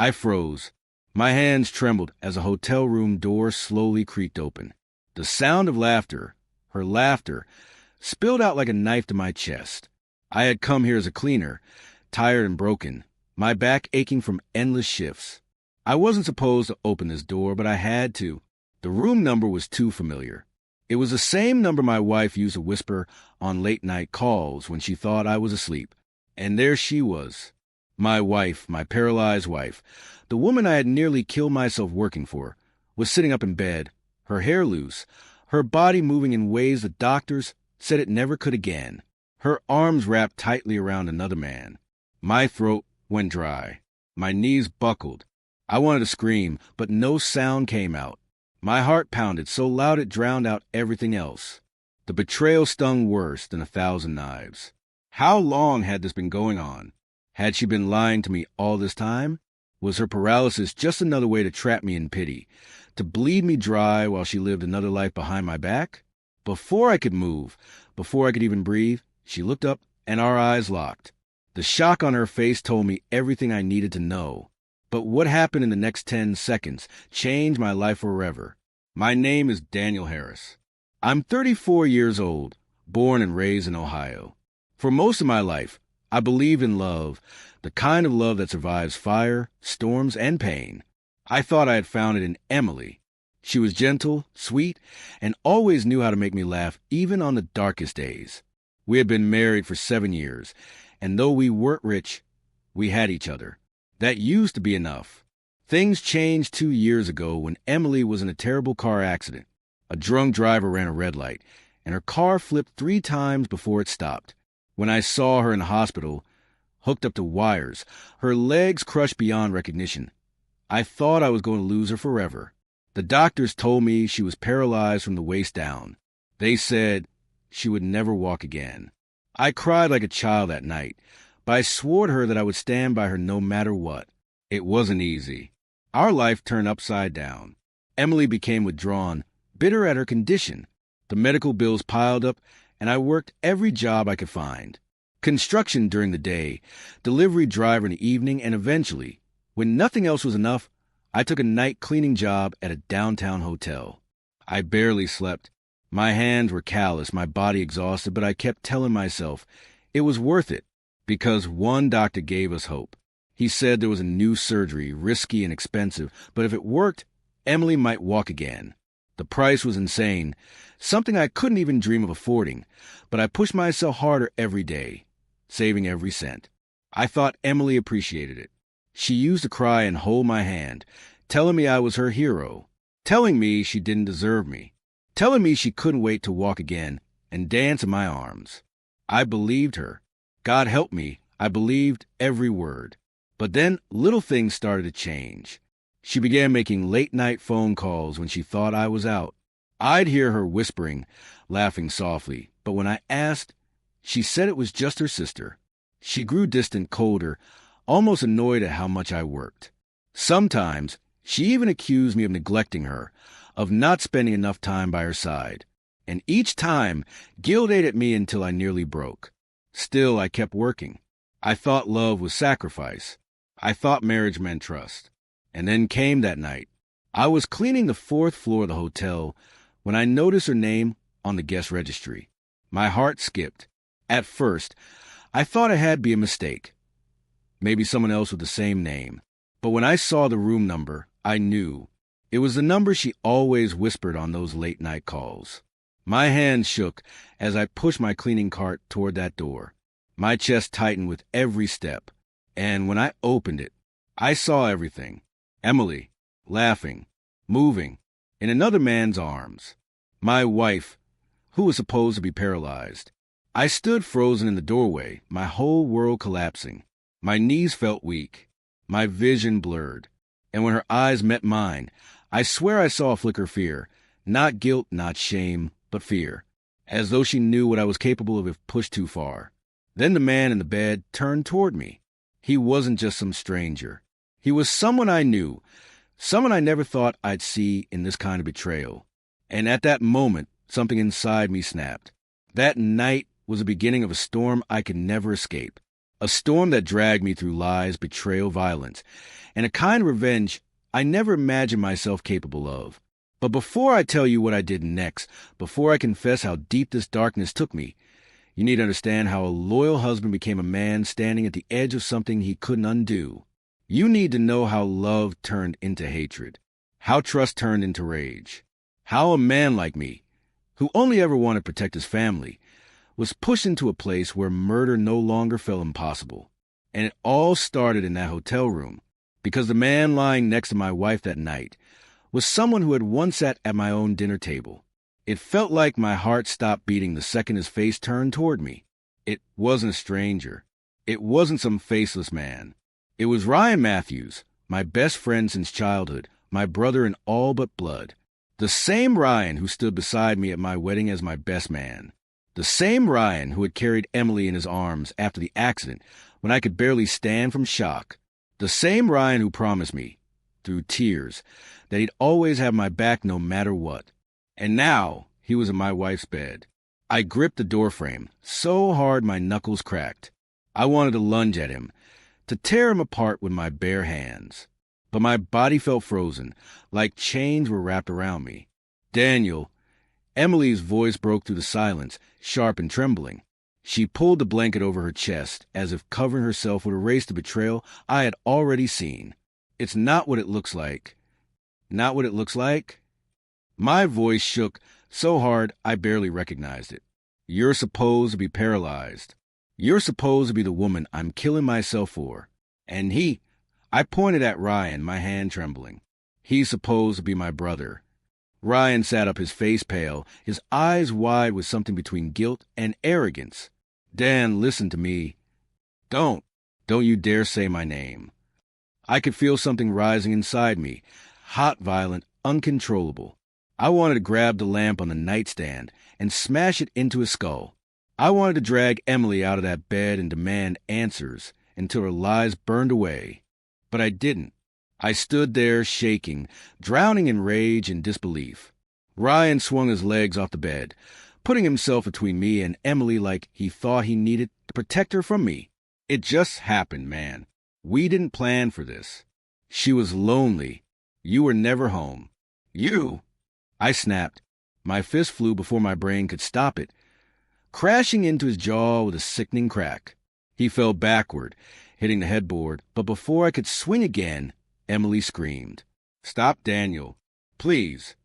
I froze. My hands trembled as a hotel room door slowly creaked open. The sound of laughter, her laughter, spilled out like a knife to my chest. I had come here as a cleaner, tired and broken, my back aching from endless shifts. I wasn't supposed to open this door, but I had to. The room number was too familiar. It was the same number my wife used to whisper on late-night calls when she thought I was asleep. And there she was. My wife, my paralyzed wife, the woman I had nearly killed myself working for, was sitting up in bed, her hair loose, her body moving in ways the doctors said it never could again, her arms wrapped tightly around another man. My throat went dry. My knees buckled. I wanted to scream, but no sound came out. My heart pounded so loud it drowned out everything else. The betrayal stung worse than 1,000 knives. How long had this been going on? Had she been lying to me all this time? Was her paralysis just another way to trap me in pity, to bleed me dry while she lived another life behind my back? Before I could move, before I could even breathe, she looked up and our eyes locked. The shock on her face told me everything I needed to know. But what happened in the next 10 seconds changed my life forever. My name is Daniel Harris. I'm 34 years old, born and raised in Ohio. For most of my life, I believed in love, the kind of love that survives fire, storms, and pain. I thought I had found it in Emily. She was gentle, sweet, and always knew how to make me laugh even on the darkest days. We had been married for 7 years, and though we weren't rich, we had each other. That used to be enough. Things changed 2 years ago when Emily was in a terrible car accident. A drunk driver ran a red light, and her car flipped 3 times before it stopped. When I saw her in the hospital, hooked up to wires, her legs crushed beyond recognition, I thought I was going to lose her forever. The doctors told me she was paralyzed from the waist down. They said she would never walk again. I cried like a child that night, but I swore to her that I would stand by her no matter what. It wasn't easy. Our life turned upside down. Emily became withdrawn, bitter at her condition. The medical bills piled up, and I worked every job I could find. Construction during the day, delivery driver in the evening, and eventually, when nothing else was enough, I took a night cleaning job at a downtown hotel. I barely slept. My hands were callous, my body exhausted, but I kept telling myself it was worth it because one doctor gave us hope. He said there was a new surgery, risky and expensive, but if it worked, Emily might walk again. The price was insane, something I couldn't even dream of affording, but I pushed myself harder every day, saving every cent. I thought Emily appreciated it. She used to cry and hold my hand, telling me I was her hero, telling me she didn't deserve me, telling me she couldn't wait to walk again and dance in my arms. I believed her. God help me, I believed every word. But then little things started to change. She began making late-night phone calls when she thought I was out. I'd hear her whispering, laughing softly, but when I asked, she said it was just her sister. She grew distant, colder, almost annoyed at how much I worked. Sometimes, she even accused me of neglecting her, of not spending enough time by her side. And each time, guilt ate at me until I nearly broke. Still, I kept working. I thought love was sacrifice. I thought marriage meant trust. And then came that night. I was cleaning the 4th floor of the hotel when I noticed her name on the guest registry. My heart skipped. At first, I thought it had to be a mistake. Maybe someone else with the same name. But when I saw the room number, I knew. It was the number she always whispered on those late-night calls. My hands shook as I pushed my cleaning cart toward that door. My chest tightened with every step. And when I opened it, I saw everything. Emily, laughing, moving, in another man's arms. My wife, who was supposed to be paralyzed. I stood frozen in the doorway, my whole world collapsing. My knees felt weak, my vision blurred. And when her eyes met mine, I swear I saw a flicker of fear. Not guilt, not shame, but fear. As though she knew what I was capable of if pushed too far. Then the man in the bed turned toward me. He wasn't just some stranger. He was someone I knew, someone I never thought I'd see in this kind of betrayal. And at that moment, something inside me snapped. That night was the beginning of a storm I could never escape. A storm that dragged me through lies, betrayal, violence, and a kind of revenge I never imagined myself capable of. But before I tell you what I did next, before I confess how deep this darkness took me, you need to understand how a loyal husband became a man standing at the edge of something he couldn't undo. You need to know how love turned into hatred, how trust turned into rage, how a man like me, who only ever wanted to protect his family, was pushed into a place where murder no longer felt impossible. And it all started in that hotel room, because the man lying next to my wife that night was someone who had once sat at my own dinner table. It felt like my heart stopped beating the second his face turned toward me. It wasn't a stranger. It wasn't some faceless man. It was Ryan Matthews, my best friend since childhood, my brother in all but blood. The same Ryan who stood beside me at my wedding as my best man. The same Ryan who had carried Emily in his arms after the accident when I could barely stand from shock. The same Ryan who promised me, through tears, that he'd always have my back no matter what. And now he was in my wife's bed. I gripped the doorframe so hard my knuckles cracked. I wanted to lunge at him, to tear him apart with my bare hands. But my body felt frozen, like chains were wrapped around me. Daniel, Emily's voice broke through the silence, sharp and trembling. She pulled the blanket over her chest, as if covering herself would erase the betrayal I had already seen. It's not what it looks like. Not what it looks like? My voice shook so hard I barely recognized it. You're supposed to be paralyzed. You're supposed to be the woman I'm killing myself for. And I pointed at Ryan, my hand trembling. He's supposed to be my brother. Ryan sat up, his face pale, his eyes wide with something between guilt and arrogance. Dan, listen to me. Don't you dare say my name. I could feel something rising inside me, hot, violent, uncontrollable. I wanted to grab the lamp on the nightstand and smash it into his skull. I wanted to drag Emily out of that bed and demand answers until her lies burned away. But I didn't. I stood there shaking, drowning in rage and disbelief. Ryan swung his legs off the bed, putting himself between me and Emily like he thought he needed to protect her from me. It just happened, man. We didn't plan for this. She was lonely. You were never home. You! I snapped. My fist flew before my brain could stop it, crashing into his jaw with a sickening crack. He fell backward, hitting the headboard, but before I could swing again, Emily screamed. Stop, Daniel. Please.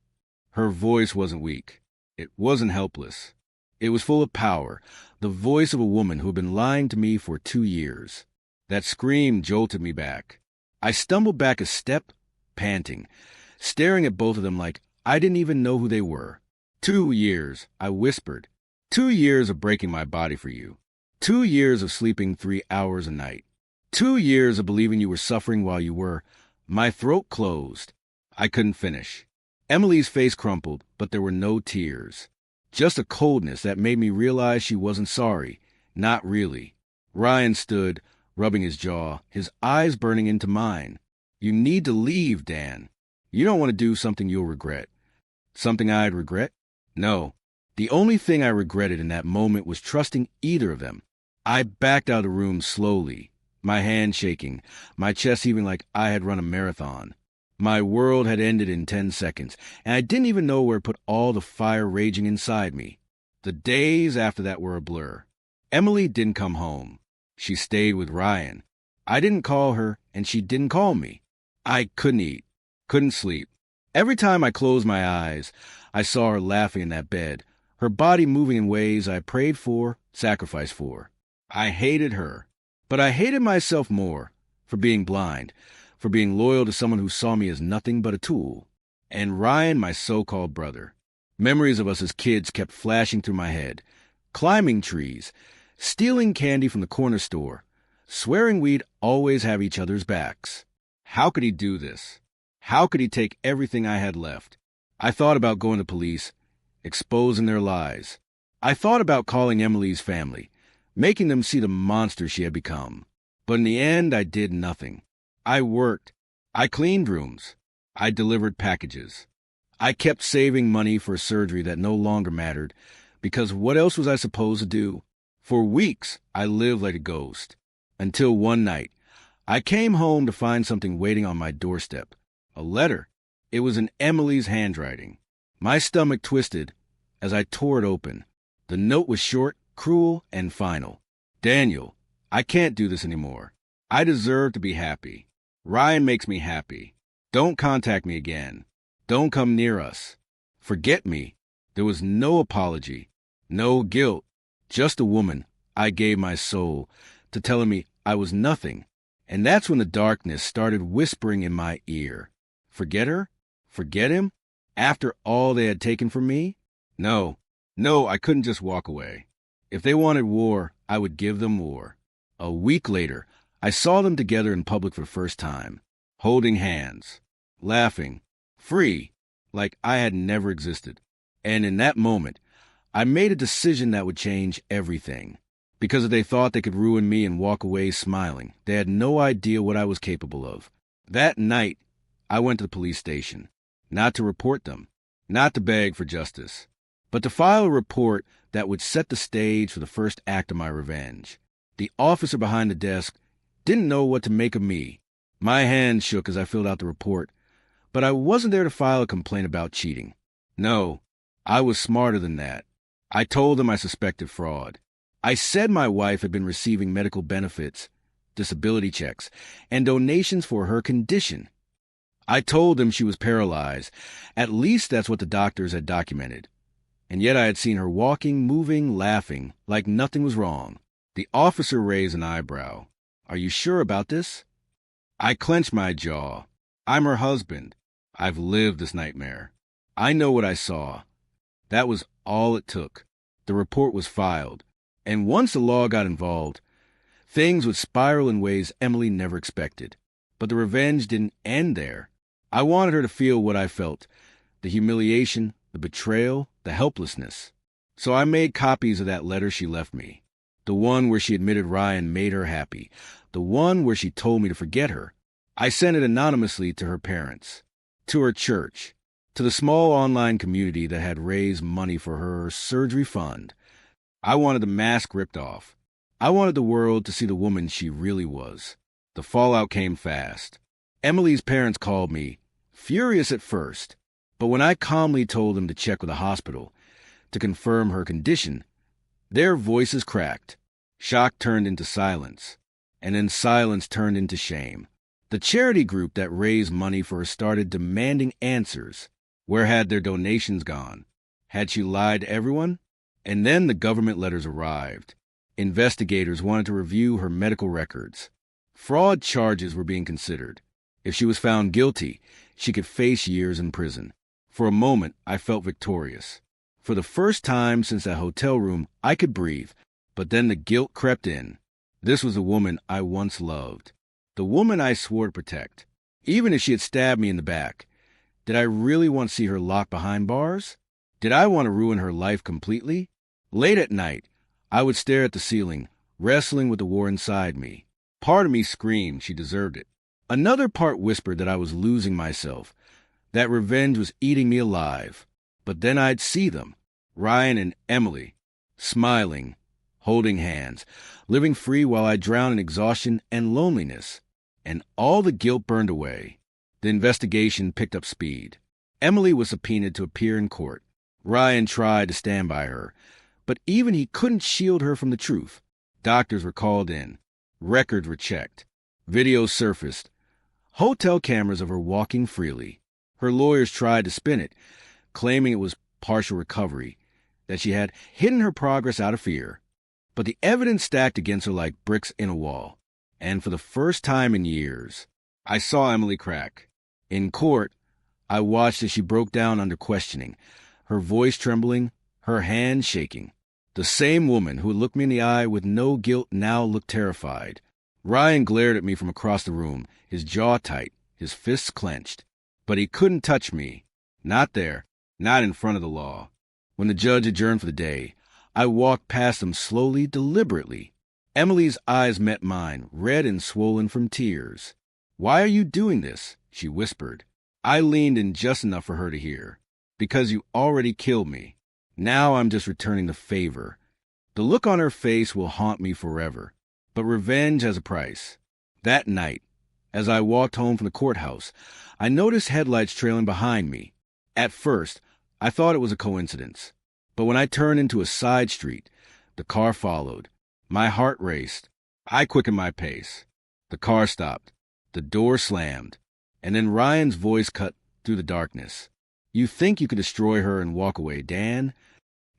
Her voice wasn't weak. It wasn't helpless. It was full of power, the voice of a woman who had been lying to me for 2 years. That scream jolted me back. I stumbled back a step, panting, staring at both of them like I didn't even know who they were. 2 years, I whispered. 2 years of breaking my body for you. 2 years of sleeping 3 hours a night. 2 years of believing you were suffering while you were. My throat closed. I couldn't finish. Emily's face crumpled, but there were no tears. Just a coldness that made me realize she wasn't sorry. Not really. Ryan stood, rubbing his jaw, his eyes burning into mine. You need to leave, Dan. You don't want to do something you'll regret. Something I'd regret? No. The only thing I regretted in that moment was trusting either of them. I backed out of the room slowly, my hand shaking, my chest heaving like I had run a marathon. My world had ended in 10 seconds, and I didn't even know where to put all the fire raging inside me. The days after that were a blur. Emily didn't come home. She stayed with Ryan. I didn't call her, and she didn't call me. I couldn't eat, couldn't sleep. Every time I closed my eyes, I saw her laughing in that bed, her body moving in ways I prayed for, sacrificed for. I hated her, but I hated myself more for being blind, for being loyal to someone who saw me as nothing but a tool. And Ryan, my so-called brother. Memories of us as kids kept flashing through my head. Climbing trees, stealing candy from the corner store, swearing we'd always have each other's backs. How could he do this? How could he take everything I had left? I thought about going to police, exposing their lies. I thought about calling Emily's family, making them see the monster she had become. But in the end, I did nothing. I worked. I cleaned rooms. I delivered packages. I kept saving money for a surgery that no longer mattered, because what else was I supposed to do? For weeks, I lived like a ghost. Until one night, I came home to find something waiting on my doorstep. A letter. It was in Emily's handwriting. My stomach twisted as I tore it open. The note was short, cruel, and final. Daniel, I can't do this anymore. I deserve to be happy. Ryan makes me happy. Don't contact me again. Don't come near us. Forget me. There was no apology, no guilt, just a woman I gave my soul to telling me I was nothing. And that's when the darkness started whispering in my ear. Forget her? Forget him? After all they had taken from me? No, I couldn't just walk away. If they wanted war, I would give them war. A week later, I saw them together in public for the first time, holding hands, laughing, free, like I had never existed. And in that moment, I made a decision that would change everything. Because if they thought they could ruin me and walk away smiling, they had no idea what I was capable of. That night, I went to the police station, not to report them, not to beg for justice, but to file a report that would set the stage for the first act of my revenge. The officer behind the desk didn't know what to make of me. My hand shook as I filled out the report, but I wasn't there to file a complaint about cheating. No, I was smarter than that. I told them I suspected fraud. I said my wife had been receiving medical benefits, disability checks, and donations for her condition. I told them she was paralyzed. At least that's what the doctors had documented. And yet I had seen her walking, moving, laughing, like nothing was wrong. The officer raised an eyebrow. Are you sure about this? I clenched my jaw. I'm her husband. I've lived this nightmare. I know what I saw. That was all it took. The report was filed. And once the law got involved, things would spiral in ways Emily never expected. But the revenge didn't end there. I wanted her to feel what I felt, the humiliation, the betrayal, the helplessness. So I made copies of that letter she left me. The one where she admitted Ryan made her happy. The one where she told me to forget her. I sent it anonymously to her parents, to her church, to the small online community that had raised money for her surgery fund. I wanted the mask ripped off. I wanted the world to see the woman she really was. The fallout came fast. Emily's parents called me, furious at first, but when I calmly told them to check with the hospital to confirm her condition, their voices cracked. Shock turned into silence, and then silence turned into shame. The charity group that raised money for her started demanding answers. Where had their donations gone? Had she lied to everyone? And then the government letters arrived. Investigators wanted to review her medical records. Fraud charges were being considered. If she was found guilty, she could face years in prison. For a moment, I felt victorious. For the first time since that hotel room, I could breathe, but then the guilt crept in. This was the woman I once loved. The woman I swore to protect. Even if she had stabbed me in the back, did I really want to see her locked behind bars? Did I want to ruin her life completely? Late at night, I would stare at the ceiling, wrestling with the war inside me. Part of me screamed she deserved it. Another part whispered that I was losing myself, that revenge was eating me alive. But then I'd see them, Ryan and Emily, smiling, holding hands, living free while I drowned in exhaustion and loneliness. And all the guilt burned away. The investigation picked up speed. Emily was subpoenaed to appear in court. Ryan tried to stand by her, but even he couldn't shield her from the truth. Doctors were called in. Records were checked. Videos surfaced. Hotel cameras of her walking freely. Her lawyers tried to spin it, claiming it was partial recovery, that she had hidden her progress out of fear. But the evidence stacked against her like bricks in a wall. And for the first time in years, I saw Emily crack. In court, I watched as she broke down under questioning, her voice trembling, her hands shaking. The same woman who had looked me in the eye with no guilt now looked terrified. Ryan glared at me from across the room, his jaw tight, his fists clenched. But he couldn't touch me. Not there, not in front of the law. When the judge adjourned for the day, I walked past him slowly, deliberately. Emily's eyes met mine, red and swollen from tears. "Why are you doing this?" she whispered. I leaned in just enough for her to hear. "Because you already killed me. Now I'm just returning the favor." The look on her face will haunt me forever. But revenge has a price. That night, as I walked home from the courthouse, I noticed headlights trailing behind me. At first, I thought it was a coincidence. But when I turned into a side street, the car followed. My heart raced. I quickened my pace. The car stopped. The door slammed. And then Ryan's voice cut through the darkness. "You think you could destroy her and walk away, Dan?"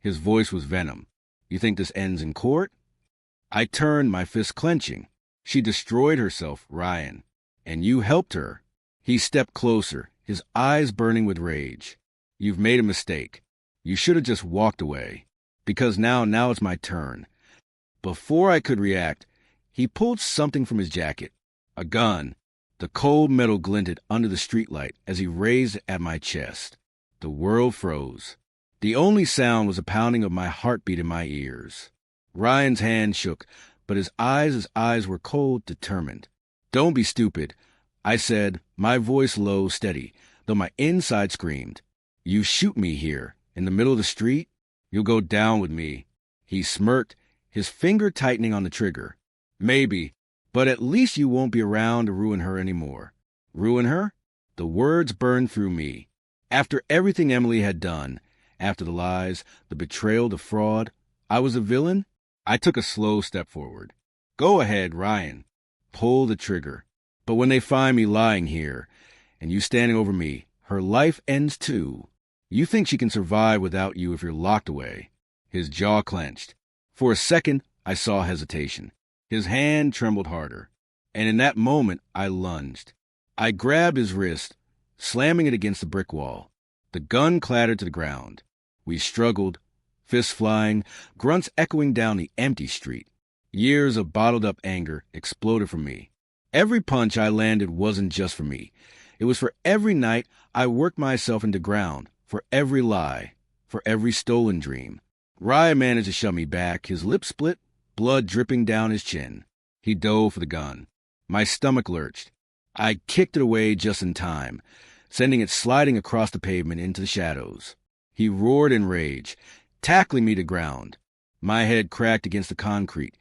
His voice was venom. "You think this ends in court?" I turned, my fist clenching. "She destroyed herself, Ryan. And you helped her." He stepped closer, his eyes burning with rage. "You've made a mistake. You should have just walked away. Because now it's my turn." Before I could react, he pulled something from his jacket. A gun. The cold metal glinted under the streetlight as he raised it at my chest. The world froze. The only sound was the pounding of my heartbeat in my ears. Ryan's hand shook, but his eyes were cold, determined. "Don't be stupid," I said, my voice low, steady, though my inside screamed. "You shoot me here, in the middle of the street, you'll go down with me." He smirked, his finger tightening on the trigger. "Maybe, but at least you won't be around to ruin her anymore." Ruin her? The words burned through me. After everything Emily had done, after the lies, the betrayal, the fraud, I was a villain? I took a slow step forward. "Go ahead, Ryan. Pull the trigger. But when they find me lying here, and you standing over me, her life ends too. You think she can survive without you if you're locked away." His jaw clenched. For a second, I saw hesitation. His hand trembled harder. And in that moment, I lunged. I grabbed his wrist, slamming it against the brick wall. The gun clattered to the ground. We struggled, fists flying, grunts echoing down the empty street. Years of bottled-up anger exploded from me. Every punch I landed wasn't just for me. It was for every night I worked myself into ground, for every lie, for every stolen dream. Ryan managed to shove me back, his lips split, blood dripping down his chin. He dove for the gun. My stomach lurched. I kicked it away just in time, sending it sliding across the pavement into the shadows. He roared in rage, tackling me to ground. My head cracked against the concrete,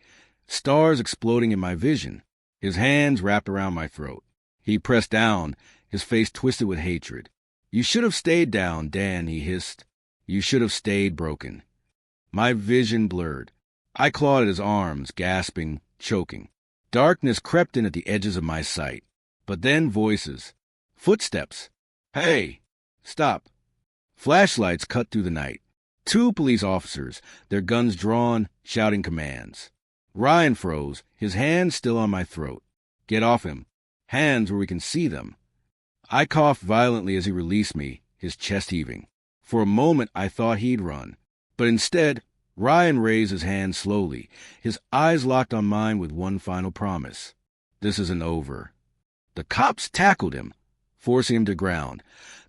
stars exploding in my vision. His hands wrapped around my throat. He pressed down, his face twisted with hatred. "You should have stayed down, Dan," he hissed. "You should have stayed broken." My vision blurred. I clawed at his arms, gasping, choking. Darkness crept in at the edges of my sight. But then voices. Footsteps. "Hey! Stop!" Flashlights cut through the night. 2 police officers, their guns drawn, shouting commands. Ryan froze, his hands still on my throat. "Get off him. Hands where we can see them." I coughed violently as he released me, his chest heaving. For a moment I thought he'd run. But instead, Ryan raised his hand slowly, his eyes locked on mine with one final promise. "This isn't over." The cops tackled him, forcing him to ground,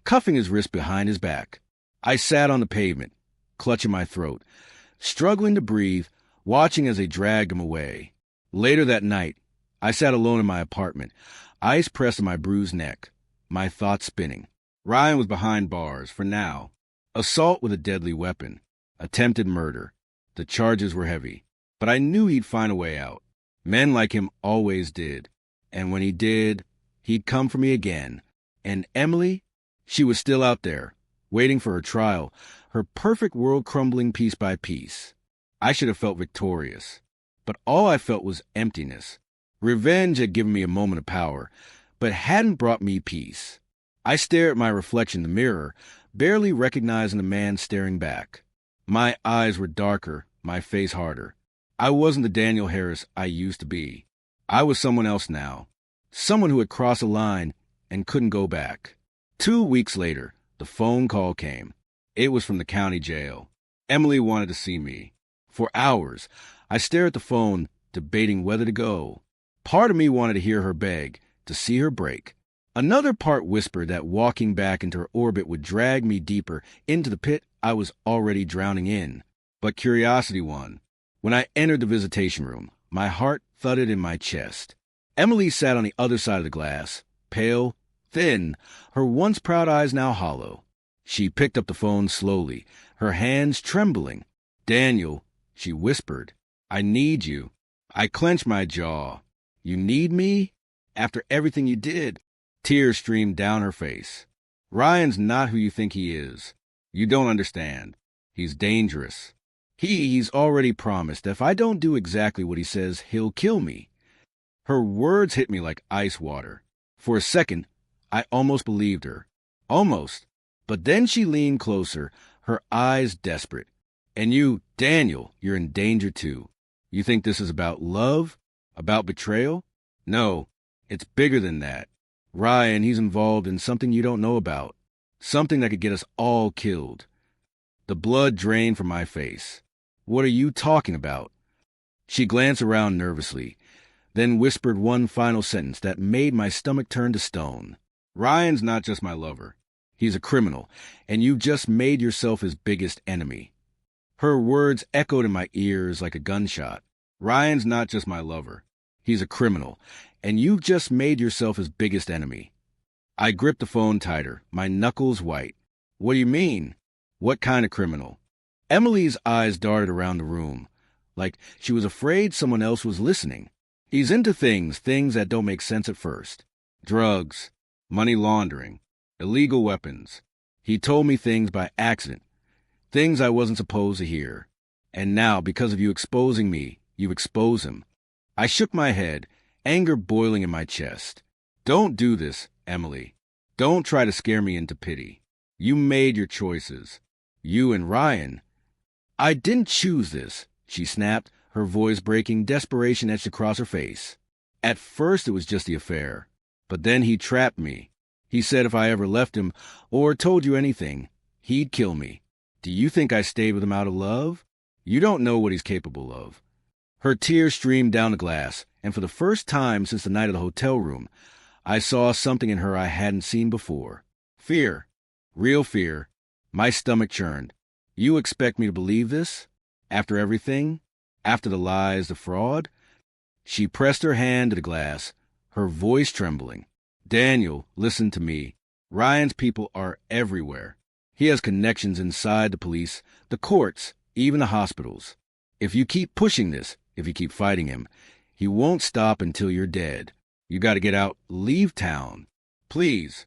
cuffing his wrist behind his back. I sat on the pavement, clutching my throat, struggling to breathe, watching as they dragged him away. Later that night, I sat alone in my apartment, ice pressed on my bruised neck, my thoughts spinning. Ryan was behind bars, for now. Assault with a deadly weapon. Attempted murder. The charges were heavy. But I knew he'd find a way out. Men like him always did. And when he did, he'd come for me again. And Emily? She was still out there, waiting for her trial, her perfect world crumbling piece by piece. I should have felt victorious. But all I felt was emptiness. Revenge had given me a moment of power, but hadn't brought me peace. I stared at my reflection in the mirror, barely recognizing the man staring back. My eyes were darker, my face harder. I wasn't the Daniel Harris I used to be. I was someone else now. Someone who had crossed a line and couldn't go back. 2 weeks later, the phone call came. It was from the county jail. Emily wanted to see me. For hours, I stared at the phone, debating whether to go. Part of me wanted to hear her beg, to see her break. Another part whispered that walking back into her orbit would drag me deeper into the pit I was already drowning in. But curiosity won. When I entered the visitation room, my heart thudded in my chest. Emily sat on the other side of the glass, pale, thin, her once proud eyes now hollow. She picked up the phone slowly, her hands trembling. "Daniel," she whispered, "I need you." I clenched my jaw. You need me? After everything you did? Tears streamed down her face. Ryan's not who you think he is. You don't understand. He's dangerous. He's already promised that if I don't do exactly what he says, he'll kill me. Her words hit me like ice water. For a second, I almost believed her. Almost. But then she leaned closer, her eyes desperate. And you, Daniel, you're in danger too. You think this is about love? About betrayal? No, it's bigger than that. Ryan, he's involved in something you don't know about. Something that could get us all killed. The blood drained from my face. What are you talking about? She glanced around nervously, then whispered one final sentence that made my stomach turn to stone. Ryan's not just my lover. He's a criminal, and you've just made yourself his biggest enemy. Her words echoed in my ears like a gunshot. Ryan's not just my lover. He's a criminal, and you've just made yourself his biggest enemy. I gripped the phone tighter, my knuckles white. What do you mean? What kind of criminal? Emily's eyes darted around the room, like she was afraid someone else was listening. He's into things that don't make sense at first. Drugs, money laundering, illegal weapons. He told me things by accident, things I wasn't supposed to hear. And now, because of you exposing me, you expose him. I shook my head, anger boiling in my chest. Don't do this, Emily. Don't try to scare me into pity. You made your choices. You and Ryan. I didn't choose this, she snapped, her voice breaking, desperation etched across her face. At first it was just the affair, but then he trapped me. He said if I ever left him or told you anything, he'd kill me. Do you think I stayed with him out of love? You don't know what he's capable of. Her tears streamed down the glass, and for the first time since the night of the hotel room, I saw something in her I hadn't seen before. Fear. Real fear. My stomach churned. You expect me to believe this? After everything? After the lies, the fraud? She pressed her hand to the glass, her voice trembling. Daniel, listen to me. Ryan's people are everywhere. He has connections inside the police, the courts, even the hospitals. If you keep pushing this, if you keep fighting him, he won't stop until you're dead. You got to get out, leave town. Please.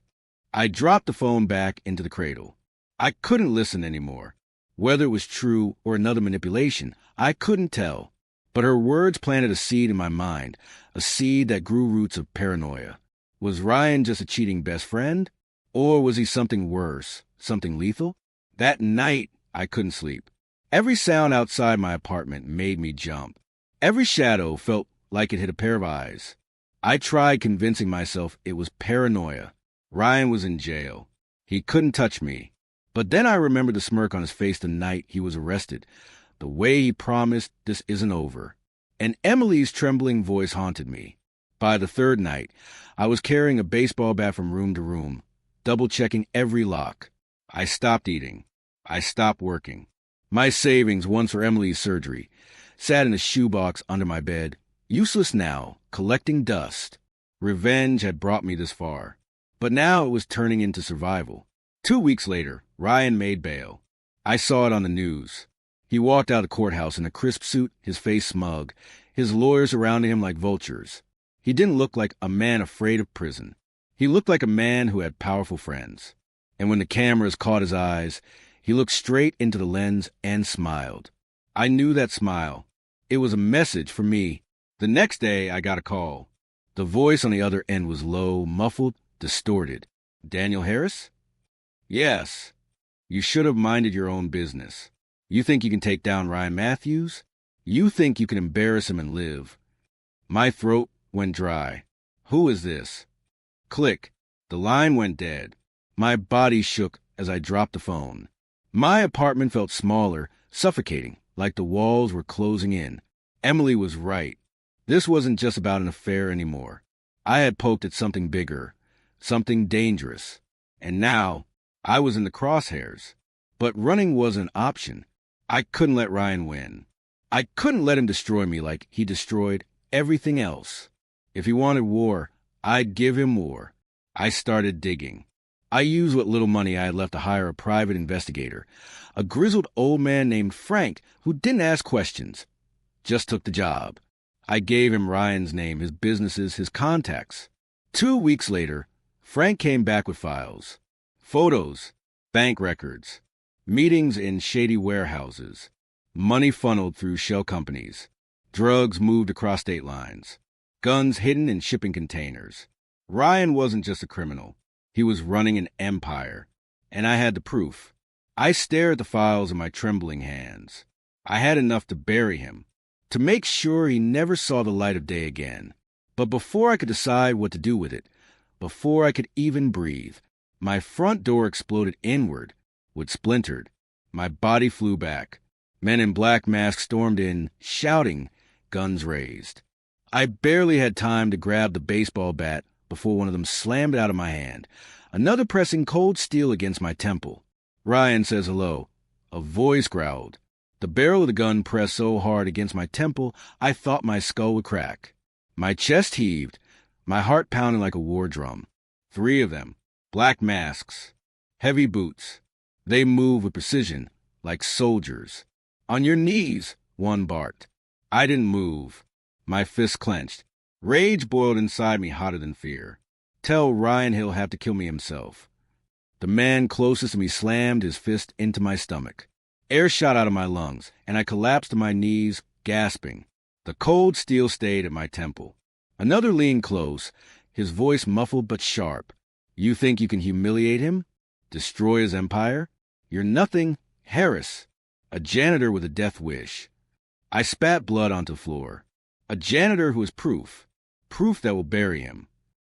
I dropped the phone back into the cradle. I couldn't listen anymore. Whether it was true or another manipulation, I couldn't tell. But her words planted a seed in my mind, a seed that grew roots of paranoia. Was Ryan just a cheating best friend? Or was he something worse, something lethal? That night, I couldn't sleep. Every sound outside my apartment made me jump. Every shadow felt like it hit a pair of eyes. I tried convincing myself it was paranoia. Ryan was in jail. He couldn't touch me. But then I remembered the smirk on his face the night he was arrested, the way he promised this isn't over. And Emily's trembling voice haunted me. By the third night, I was carrying a baseball bat from room to room, double-checking every lock. I stopped eating. I stopped working. My savings, once for Emily's surgery, sat in a shoebox under my bed, useless now, collecting dust. Revenge had brought me this far. But now it was turning into survival. 2 weeks later, Ryan made bail. I saw it on the news. He walked out of the courthouse in a crisp suit, his face smug, his lawyers surrounding him like vultures. He didn't look like a man afraid of prison. He looked like a man who had powerful friends. And when the cameras caught his eyes, he looked straight into the lens and smiled. I knew that smile. It was a message for me. The next day, I got a call. The voice on the other end was low, muffled, distorted. Daniel Harris? Yes. You should have minded your own business. You think you can take down Ryan Matthews? You think you can embarrass him and live? My throat went dry. Who is this? Click. The line went dead. My body shook as I dropped the phone. My apartment felt smaller, suffocating, like the walls were closing in. Emily was right. This wasn't just about an affair anymore. I had poked at something bigger, something dangerous. And now, I was in the crosshairs. But running was an option. I couldn't let Ryan win. I couldn't let him destroy me like he destroyed everything else. If he wanted war, I'd give him war. I started digging. I used what little money I had left to hire a private investigator, a grizzled old man named Frank who didn't ask questions, just took the job. I gave him Ryan's name, his businesses, his contacts. 2 weeks later, Frank came back with files. Photos, bank records, meetings in shady warehouses, money funneled through shell companies, drugs moved across state lines, guns hidden in shipping containers. Ryan wasn't just a criminal. He was running an empire, and I had the proof. I stared at the files in my trembling hands. I had enough to bury him, to make sure he never saw the light of day again. But before I could decide what to do with it, before I could even breathe, my front door exploded inward, was splintered. My body flew back. Men in black masks stormed in, shouting, guns raised. I barely had time to grab the baseball bat before one of them slammed it out of my hand, another pressing cold steel against my temple. Ryan says hello. A voice growled. The barrel of the gun pressed so hard against my temple, I thought my skull would crack. My chest heaved, my heart pounding like a war drum. 3 of them, black masks, heavy boots. They moved with precision, like soldiers. On your knees, one barked. I didn't move. My fists clenched. Rage boiled inside me hotter than fear. Tell Ryan he'll have to kill me himself. The man closest to me slammed his fist into my stomach. Air shot out of my lungs, and I collapsed to my knees, gasping. The cold steel stayed at my temple. Another leaned close, his voice muffled but sharp. You think you can humiliate him? Destroy his empire? You're nothing, Harris. A janitor with a death wish. I spat blood onto the floor. A janitor who is proof. Proof that will bury him.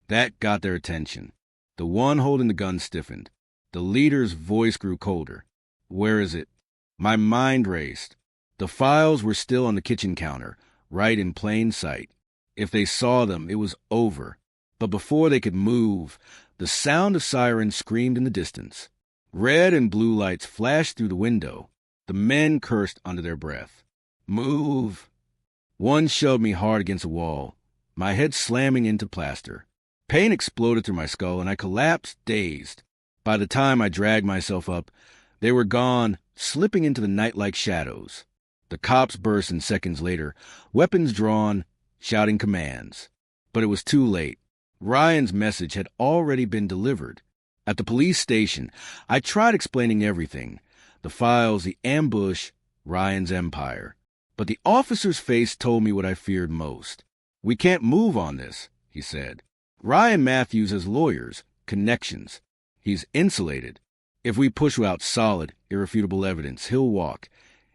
That got their attention. The one holding the gun stiffened. The leader's voice grew colder. Where is it? My mind raced. The files were still on the kitchen counter, right in plain sight. If they saw them, it was over. But before they could move, the sound of sirens screamed in the distance. Red and blue lights flashed through the window. The men cursed under their breath. Move! One shoved me hard against a wall, my head slamming into plaster. Pain exploded through my skull, and I collapsed, dazed. By the time I dragged myself up, they were gone, slipping into the night-like shadows. The cops burst in seconds later, weapons drawn, shouting commands. But it was too late. Ryan's message had already been delivered. At the police station, I tried explaining everything. The files, the ambush, Ryan's empire. But the officer's face told me what I feared most. We can't move on this, he said. Ryan Matthews has lawyers, connections. He's insulated. If we push out solid, irrefutable evidence, he'll walk,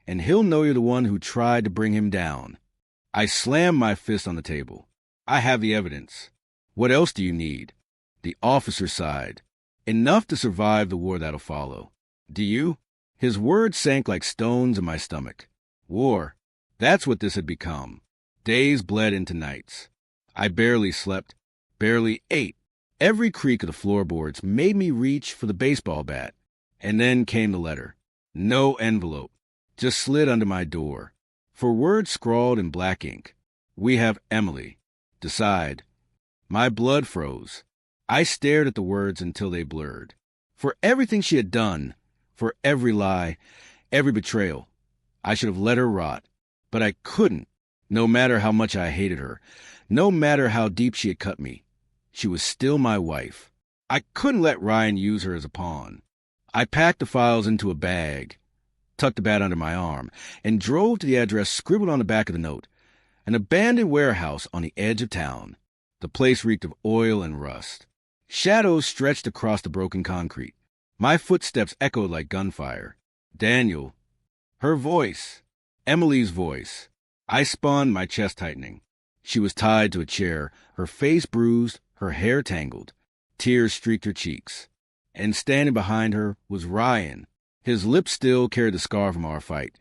and he'll know you're the one who tried to bring him down. I slammed my fist on the table. I have the evidence. What else do you need? The officer sighed. Enough to survive the war that'll follow. Do you? His words sank like stones in my stomach. War. That's what this had become. Days bled into nights. I barely slept, barely ate. Every creak of the floorboards made me reach for the baseball bat. And then came the letter. No envelope. Just slid under my door. For words scrawled in black ink. We have Emily. Decide. My blood froze. I stared at the words until they blurred. For everything she had done, for every lie, every betrayal, I should have let her rot. But I couldn't, no matter how much I hated her, no matter how deep she had cut me. She was still my wife. I couldn't let Ryan use her as a pawn. I packed the files into a bag, tucked the bat under my arm, and drove to the address scribbled on the back of the note. An abandoned warehouse on the edge of town. The place reeked of oil and rust. Shadows stretched across the broken concrete. My footsteps echoed like gunfire. Daniel. Her voice. Emily's voice. I spun, my chest tightening. She was tied to a chair, her face bruised, her hair tangled. Tears streaked her cheeks. And standing behind her was Ryan. His lips still carried the scar from our fight,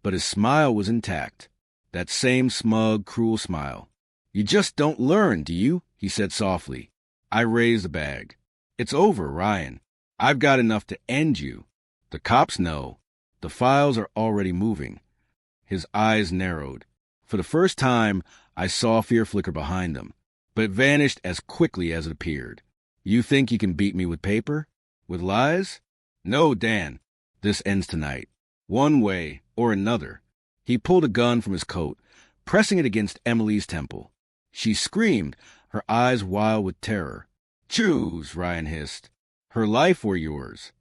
but his smile was intact. That same smug, cruel smile. You just don't learn, do you? He said softly. I raised the bag. It's over, Ryan. I've got enough to end you. The cops know. The files are already moving. His eyes narrowed. For the first time, I saw fear flicker behind them, but it vanished as quickly as it appeared. You think you can beat me with paper? With lies? No, Dan. This ends tonight. One way or another. He pulled a gun from his coat, pressing it against Emily's temple. She screamed, her eyes wild with terror. "Choose," Ryan hissed. "Her life or yours?"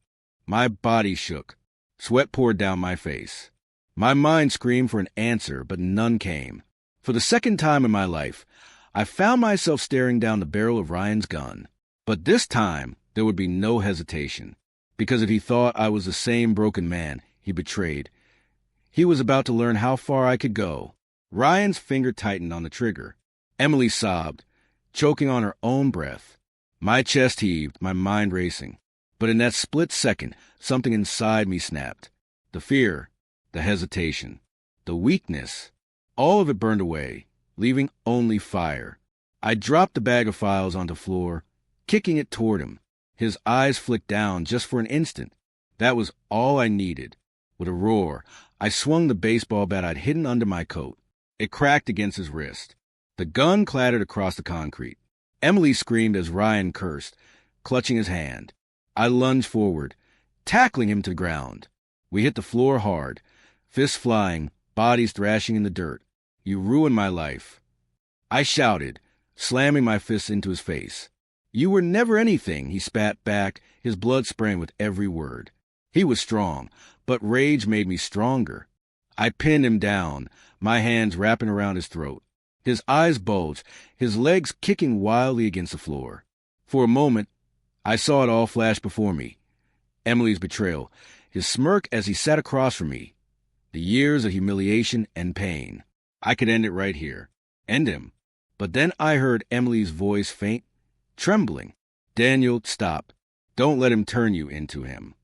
My body shook. Sweat poured down my face. My mind screamed for an answer, but none came. For the second time in my life, I found myself staring down the barrel of Ryan's gun. But this time, there would be no hesitation. Because if he thought I was the same broken man he betrayed, he was about to learn how far I could go. Ryan's finger tightened on the trigger. Emily sobbed, choking on her own breath. My chest heaved, my mind racing. But in that split second, something inside me snapped. The fear, the hesitation, the weakness, all of it burned away, leaving only fire. I dropped the bag of files onto the floor, kicking it toward him. His eyes flicked down just for an instant. That was all I needed. With a roar, I swung the baseball bat I'd hidden under my coat. It cracked against his wrist. The gun clattered across the concrete. Emily screamed as Ryan cursed, clutching his hand. I lunged forward, tackling him to the ground. We hit the floor hard, fists flying, bodies thrashing in the dirt. "You ruined my life," I shouted, slamming my fists into his face. "You were never anything," he spat back, his blood spraying with every word. He was strong, but rage made me stronger. I pinned him down, my hands wrapping around his throat. His eyes bulged, his legs kicking wildly against the floor. For a moment, I saw it all flash before me. Emily's betrayal, his smirk as he sat across from me. The years of humiliation and pain. I could end it right here. End him. But then I heard Emily's voice faint, trembling. "Daniel, stop. Don't let him turn you into him."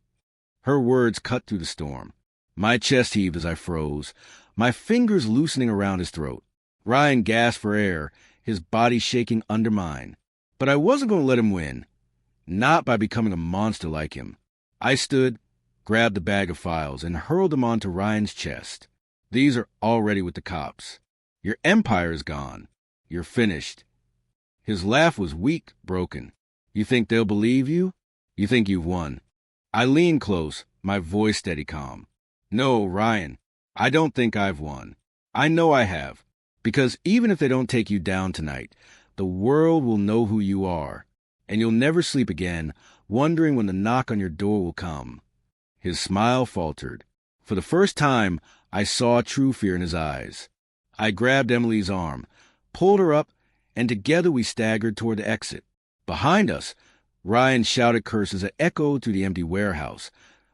Her words cut through the storm. My chest heaved as I froze, my fingers loosening around his throat. Ryan gasped for air, his body shaking under mine. But I wasn't going to let him win. Not by becoming a monster like him. I stood, grabbed the bag of files, and hurled them onto Ryan's chest. "These are already with the cops. Your empire is gone. You're finished." His laugh was weak, broken. "You think they'll believe you? You think you've won?" I leaned close, my voice steady calm. "No, Ryan, I don't think I've won. I know I have. Because even if they don't take you down tonight, the world will know who you are. And you'll never sleep again, wondering when the knock on your door will come." His smile faltered. For the first time, I saw true fear in his eyes. I grabbed Emily's arm, pulled her up, and together we staggered toward the exit. Behind us, Ryan shouted curses that echoed through the empty warehouse,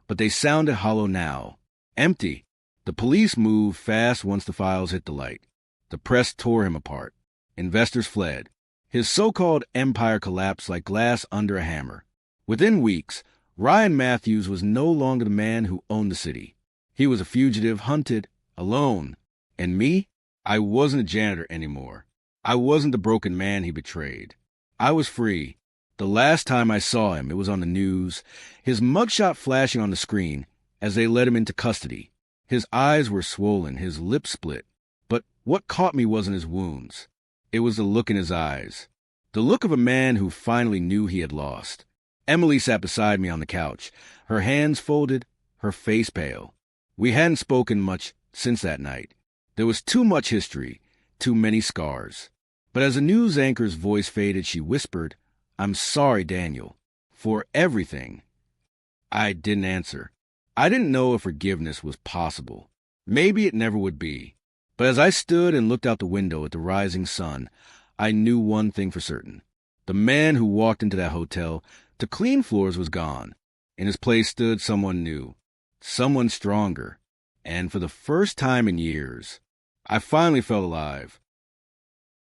but they sounded hollow now. Empty. The police moved fast once the files hit the light. The press tore him apart. Investors fled. His so-called empire collapsed like glass under a hammer. Within weeks, Ryan Matthews was no longer the man who owned the city. He was a fugitive, hunted, alone. And me? I wasn't a janitor anymore. I wasn't the broken man he betrayed. I was free. The last time I saw him, it was on the news, his mugshot flashing on the screen as they led him into custody. His eyes were swollen, his lips split. But what caught me wasn't his wounds. It was the look in his eyes. The look of a man who finally knew he had lost. Emily sat beside me on the couch, her hands folded, her face pale. We hadn't spoken much since that night. There was too much history, too many scars. But as the news anchor's voice faded, she whispered, "I'm sorry, Daniel, for everything." I didn't answer. I didn't know if forgiveness was possible. Maybe it never would be. But as I stood and looked out the window at the rising sun, I knew one thing for certain. The man who walked into that hotel to clean floors was gone. In his place stood someone new, someone stronger. And for the first time in years, I finally felt alive.